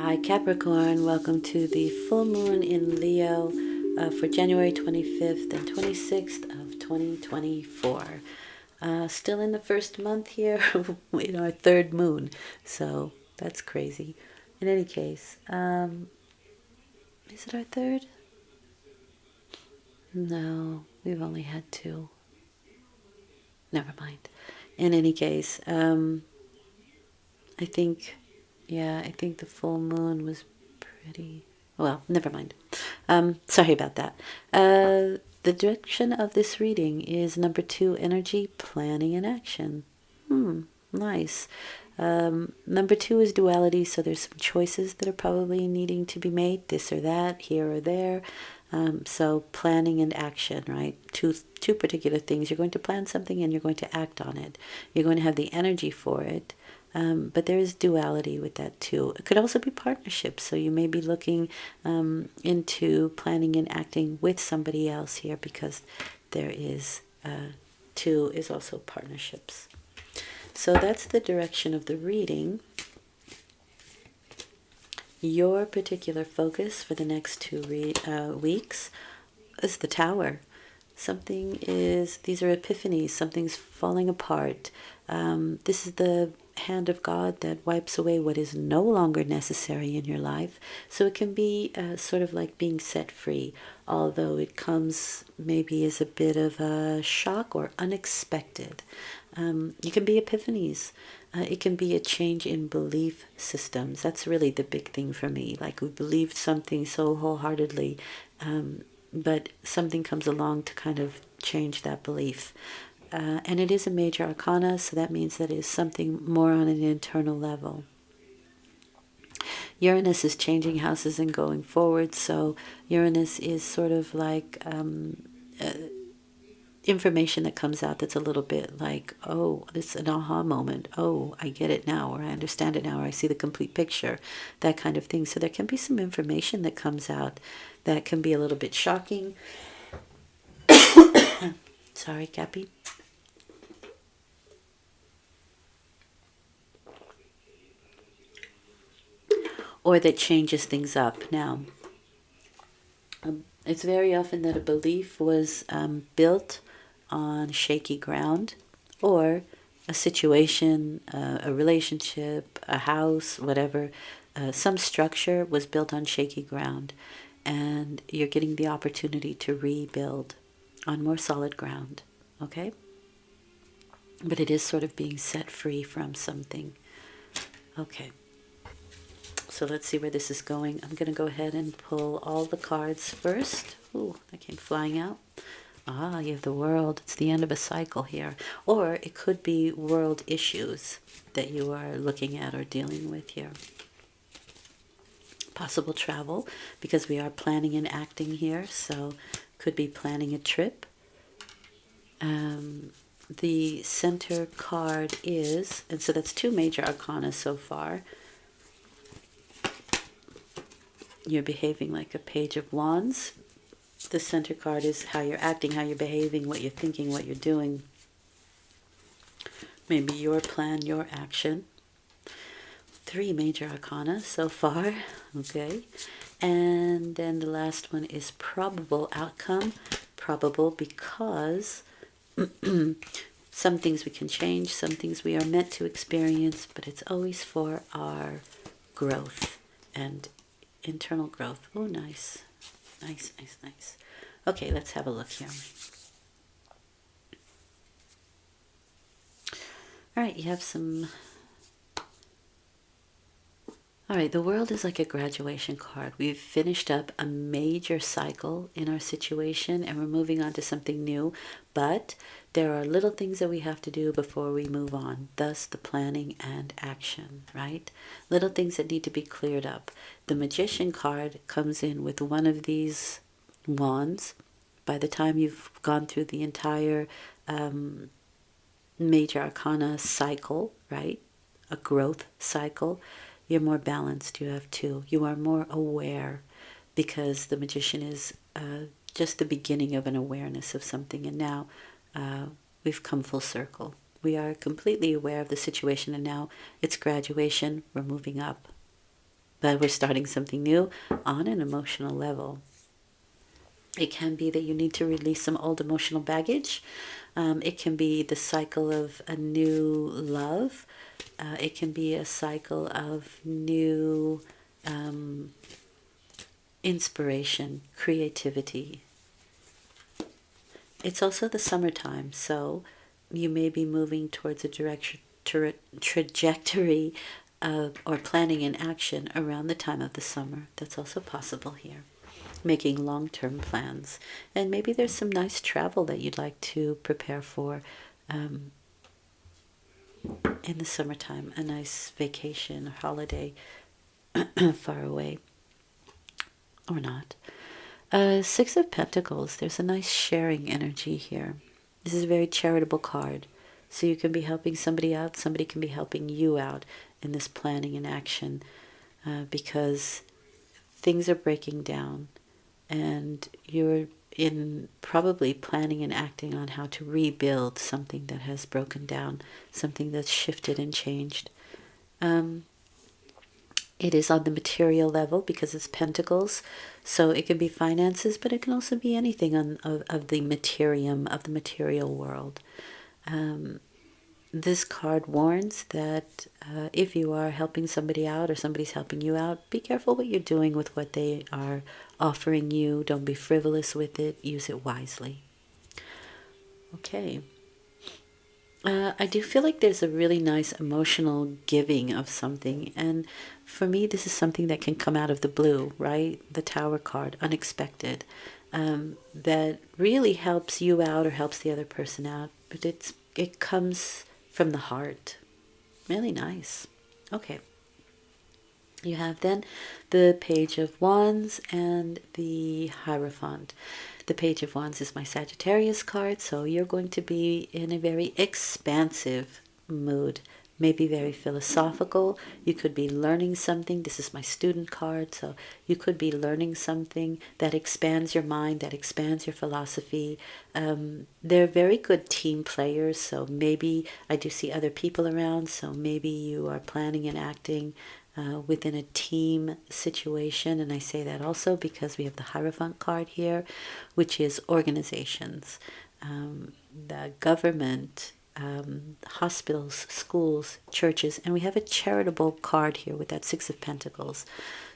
Hi Capricorn, welcome to the full moon in Leo for January 25th and 26th of 2024. Still in the first month here, in our third moon, so that's crazy. In any case, is it our third? No, we've only had two. Never mind. In any case, I think, yeah, I think the full moon was pretty. Well, never mind. Sorry about that. The direction of this reading is number 2, energy, planning, and action. Nice. Number 2 is duality, so there's some choices that are probably needing to be made, this or that, here or there. So planning and action, right? Two particular things. You're going to plan something and you're going to act on it. You're going to have the energy for it. But there is duality with that too. It could also be partnerships. So you may be looking into planning and acting with somebody else here because there is two is also partnerships. So that's the direction of the reading. Your particular focus for the next 2 weeks is the Tower. These are epiphanies, something's falling apart. This is the hand of God that wipes away what is no longer necessary in your life. So it can be sort of like being set free, although it comes maybe as a bit of a shock or unexpected. It can be epiphanies. It can be a change in belief systems. That's really the big thing for me. Like we believed something so wholeheartedly, but something comes along to kind of change that belief. And it is a major arcana, so that means that it is something more on an internal level. Uranus is changing houses and going forward, so Uranus is sort of like information that comes out that's a little bit like, oh, this is an aha moment. Oh, I get it now, or I understand it now, or I see the complete picture, that kind of thing. So there can be some information that comes out that can be a little bit shocking. Sorry, Cappy. Or that changes things up. Now, it's very often that a belief was built on shaky ground, or a situation, a relationship, a house, whatever, some structure was built on shaky ground, and you're getting the opportunity to rebuild on more solid ground, okay? But it is sort of being set free from something. Okay. So let's see where this is going. I'm going to go ahead and pull all the cards first. Ooh, that came flying out. Ah, you have the world. It's the end of a cycle here. Or it could be world issues that you are looking at or dealing with here. Possible travel, because we are planning and acting here. So could be planning a trip. The center card is, and so that's 2 major arcana so far. You're behaving like a Page of Wands. The center card is how you're acting, how you're behaving, what you're thinking, what you're doing. Maybe your plan, your action. 3 major arcana so far. Okay. And then the last one is probable outcome. Probable because some things we can change, some things we are meant to experience, but it's always for our growth and internal growth. Oh, nice. Nice, nice, nice. Okay, let's have a look here. All right, you have some... All right, the world is like a graduation card. We've finished up a major cycle in our situation and we're moving on to something new, but there are little things that we have to do before we move on. Thus, the planning and action, right? Little things that need to be cleared up. The Magician card comes in with one of these wands. By the time you've gone through the entire major arcana cycle, right? A growth cycle, you're more balanced. You have 2. You are more aware, because the Magician is just the beginning of an awareness of something. And now we've come full circle. We are completely aware of the situation, and now it's graduation. We're moving up. but we're starting something new on an emotional level. It can be that you need to release some old emotional baggage. It can be the cycle of a new love. It can be a cycle of new inspiration, creativity. It's also the summertime, so you may be moving towards a trajectory of, or planning an action around the time of the summer. That's also possible here. Making long-term plans. And maybe there's some nice travel that you'd like to prepare for in the summertime, a nice vacation or holiday far away, or not. Six of Pentacles, there's a nice sharing energy here. This is a very charitable card. So you can be helping somebody out, somebody can be helping you out in this planning and action, because things are breaking down and you're in probably planning and acting on how to rebuild something that has broken down, something that's shifted and changed. It is on the material level because it's pentacles, so it can be finances, but it can also be anything of the materium, of the material world. This card warns that if you are helping somebody out or somebody's helping you out, be careful what you're doing with what they are offering you. Don't be frivolous with it. Use it wisely. Okay. I do feel like there's a really nice emotional giving of something. And for me, this is something that can come out of the blue, right? The Tower card, unexpected, that really helps you out or helps the other person out. But it comes from the heart. Really nice. Okay. You have then the Page of Wands and the Hierophant. The Page of Wands is my Sagittarius card, so you're going to be in a very expansive mood, maybe very philosophical. You could be learning something. This is my student card, so you could be learning something that expands your mind, that expands your philosophy. They're very good team players, so maybe I do see other people around, so maybe you are planning and acting within a team situation. And I say that also because we have the Hierophant card here, which is organizations, the government, hospitals, schools, churches, and we have a charitable card here with that Six of Pentacles.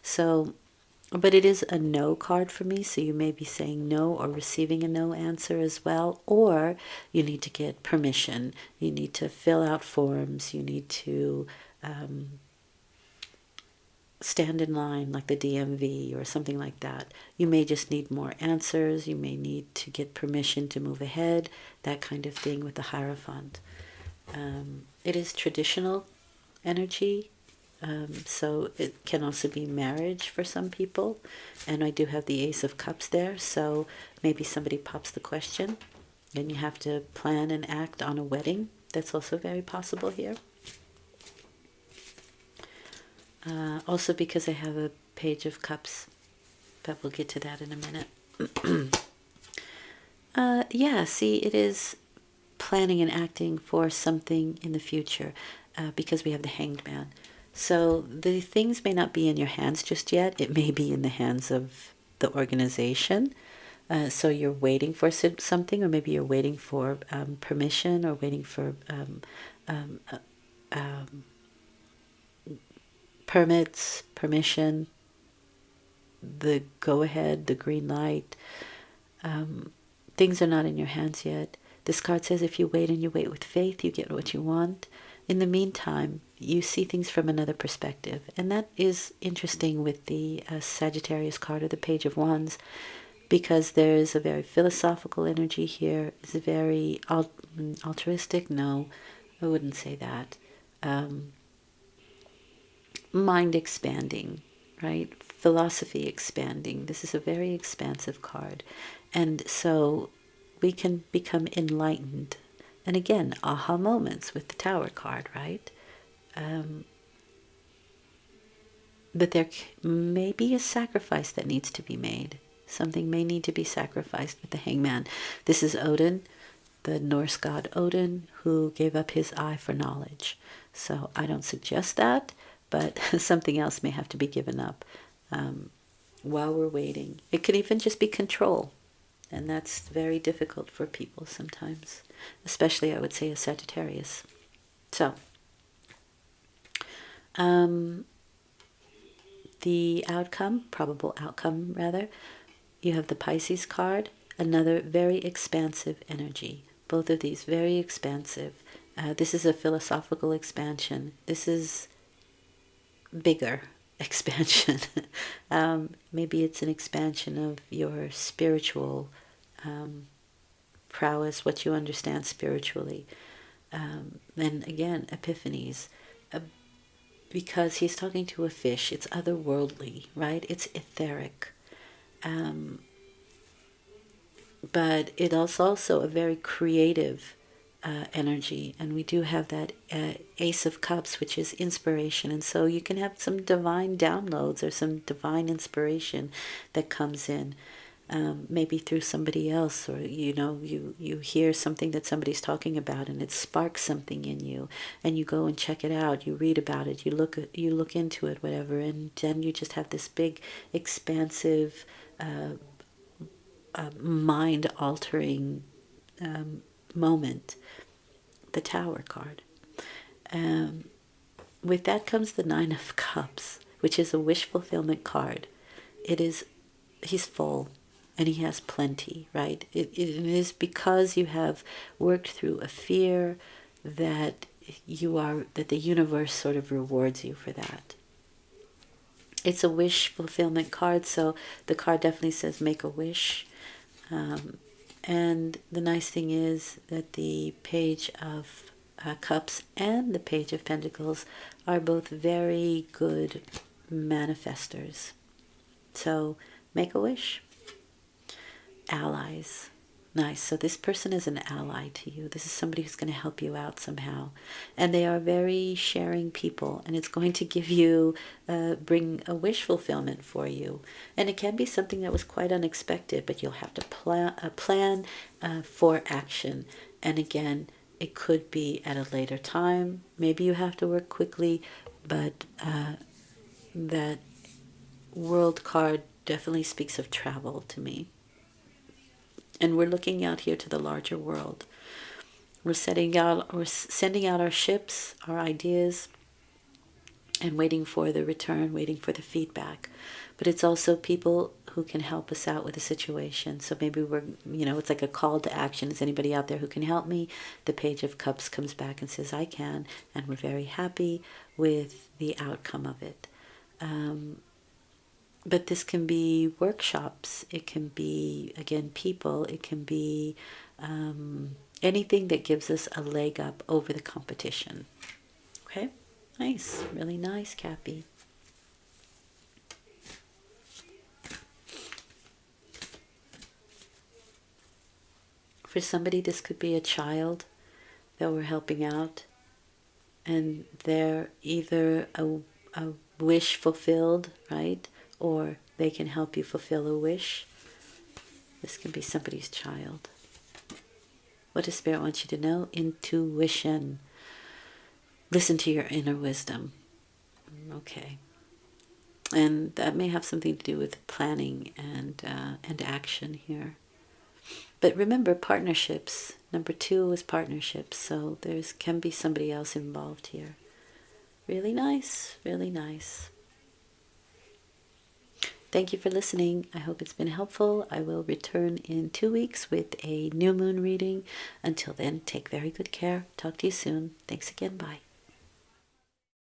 So, but it is a no card for me, so you may be saying no or receiving a no answer as well, or you need to get permission. You need to fill out forms. You need to stand in line like the DMV or something like that. You may just need more answers. You may need to get permission to move ahead, that kind of thing with the Hierophant. It is traditional energy, so it can also be marriage for some people. And I do have the Ace of Cups there, so maybe somebody pops the question and you have to plan and act on a wedding. That's also very possible here. Also because I have a Page of Cups, but we'll get to that in a minute. Yeah, see, it is planning and acting for something in the future, because we have the Hanged Man. So the things may not be in your hands just yet. It may be in the hands of the organization. So you're waiting for something, or maybe you're waiting for permission, or waiting for permits, permission, the go-ahead, the green light. Things are not in your hands yet. This card says if you wait and you wait with faith, you get what you want. In the meantime, you see things from another perspective. And that is interesting with the Sagittarius card, or the Page of Wands, because there is a very philosophical energy here. It's a very altruistic. No, I wouldn't say that. Mind expanding, right? Philosophy expanding. This is a very expansive card. And so we can become enlightened. And again, aha moments with the Tower card, right? But there may be a sacrifice that needs to be made. Something may need to be sacrificed with the Hangman. This is Odin, the Norse god Odin, who gave up his eye for knowledge. So I don't suggest that, but something else may have to be given up while we're waiting. It could even just be control, and that's very difficult for people sometimes, especially I would say a Sagittarius. So, the outcome, probable outcome rather, you have the Pisces card, another very expansive energy. Both of these very expansive. This is a philosophical expansion. This is bigger expansion. Maybe it's an expansion of your spiritual prowess, what you understand spiritually. And again, epiphanies. Because he's talking to a fish, it's otherworldly, right? It's etheric. But it is also a very creative energy, and we do have that Ace of Cups, which is inspiration, and so you can have some divine downloads or some divine inspiration that comes in, maybe through somebody else, or you hear something that somebody's talking about and it sparks something in you, and you go and check it out, you read about it, you look into it, whatever, and then you just have this big expansive mind-altering moment. The Tower card. With that comes the Nine of Cups, which is a wish fulfillment card. He's full and he has plenty, right? It is because you have worked through a fear that the universe sort of rewards you for that. It's a wish fulfillment card, so the card definitely says make a wish. And the nice thing is that the Page of Cups and the Page of Pentacles are both very good manifestors. So make a wish. Allies. Nice. So this person is an ally to you. This is somebody who's going to help you out somehow. And they are very sharing people. And it's going to give you, bring a wish fulfillment for you. And it can be something that was quite unexpected, but you'll have to plan for action. And again, it could be at a later time. Maybe you have to work quickly, but that World card definitely speaks of travel to me. And we're looking out here to the larger world. We're sending out our ships, our ideas, and waiting for the return, waiting for the feedback. But it's also people who can help us out with a situation. So maybe it's like a call to action. Is anybody out there who can help me? The Page of Cups comes back and says, I can. And we're very happy with the outcome of it. But this can be workshops, it can be, again, people, it can be anything that gives us a leg up over the competition. Okay? Nice. Really nice, Cappy. For somebody, this could be a child that we're helping out, and they're either a wish fulfilled, right? Or they can help you fulfill a wish. This can be somebody's child. What does Spirit want you to know? Intuition. Listen to your inner wisdom. Okay. And that may have something to do with planning and action here. But remember, partnerships. Number 2 was partnerships. So can be somebody else involved here. Really nice. Really nice. Thank you for listening. I hope it's been helpful. I will return in 2 weeks with a new moon reading. Until then, take very good care. Talk to you soon. Thanks again. Bye.